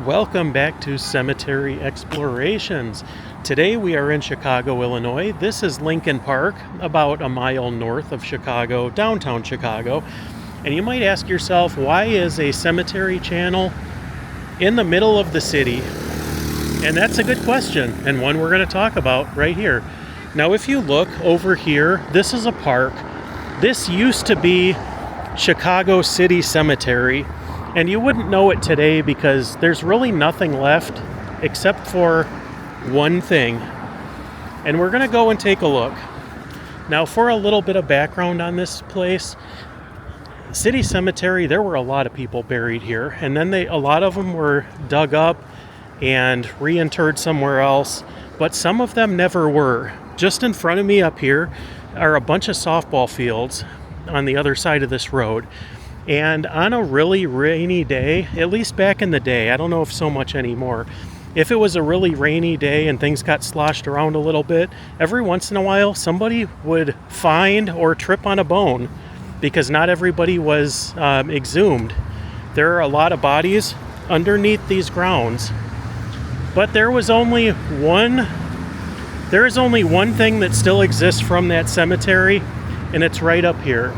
Welcome back to Cemetery Explorations. Today we are in Chicago, Illinois. This is Lincoln Park, about a mile north of Chicago, downtown Chicago. And you might ask yourself, why is a cemetery channel in the middle of the city? And that's a good question, and one we're going to talk about right here. Now, if you look over here, this is a park. This used to be Chicago City Cemetery. And you wouldn't know it today because there's really nothing left except for one thing. And we're going to go and take a look. Now, for a little bit of background on this place, City Cemetery, there were a lot of people buried here. And then a lot of them were dug up and reinterred somewhere else. But some of them never were. Just in front of me up here are a bunch of softball fields on the other side of this road. And on a really rainy day, at least back in the day, I don't know if so much anymore, if it was a really rainy day and things got sloshed around a little bit, every once in a while somebody would find or trip on a bone because not everybody was exhumed. There are a lot of bodies underneath these grounds, but there is only one thing that still exists from that cemetery, and it's right up here.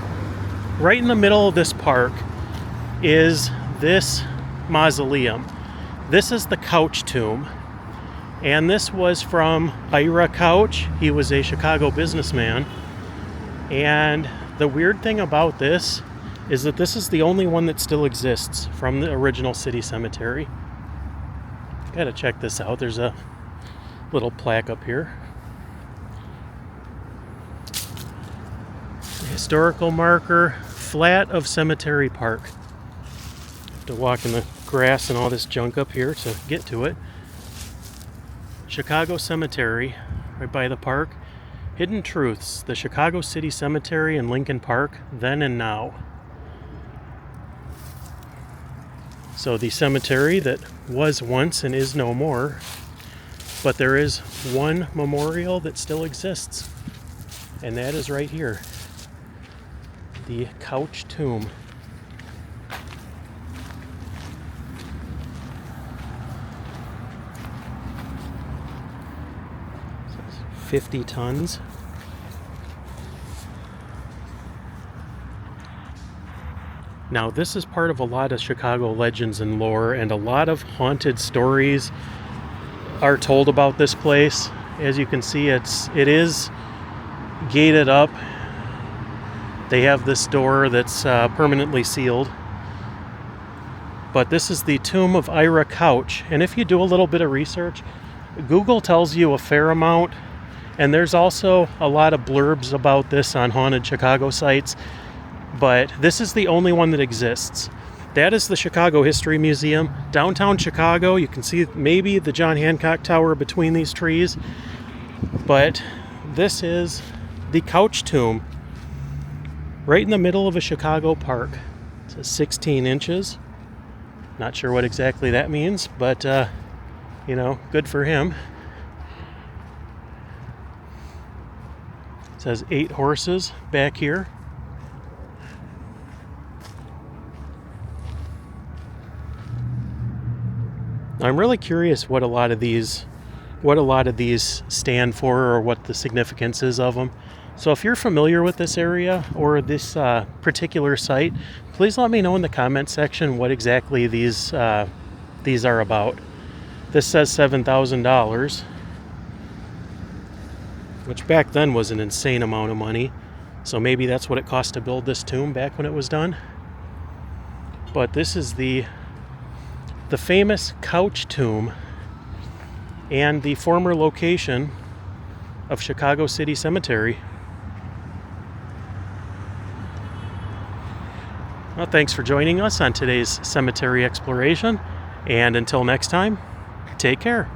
Right in the middle of this park is this mausoleum. This is the Couch tomb. And this was from Ira Couch. He was a Chicago businessman. And the weird thing about this is that this is the only one that still exists from the original city cemetery. Gotta check this out. There's a little plaque up here. Historical marker, flat of Cemetery Park. Have to walk in the grass and all this junk up here to get to it. Chicago Cemetery, right by the park. Hidden Truths, the Chicago City Cemetery in Lincoln Park, then and now. So the cemetery that was once and is no more, but there is one memorial that still exists, and that is right here. The Couch tomb. 50 tons. Now, this is part of a lot of Chicago legends and lore, and a lot of haunted stories are told about this place. As you can see, it is gated up. They have this door that's permanently sealed. But this is the tomb of Ira Couch. And if you do a little bit of research, Google tells you a fair amount. And there's also a lot of blurbs about this on haunted Chicago sites. But this is the only one that exists. That is the Chicago History Museum. Downtown Chicago, you can see maybe the John Hancock Tower between these trees. But this is the Couch tomb. Right in the middle of a Chicago park. It says 16 inches. Not sure what exactly that means, but, good for him. It says 8 horses back here. I'm really curious what a lot of these stand for, or what the significance is of them. So if you're familiar with this area or this particular site, please let me know in the comment section what exactly these are about. This says $7,000, which back then was an insane amount of money. So maybe that's what it cost to build this tomb back when it was done. But this is the famous Couch tomb and the former location of Chicago City Cemetery. Well, thanks for joining us on today's cemetery exploration, and until next time, take care.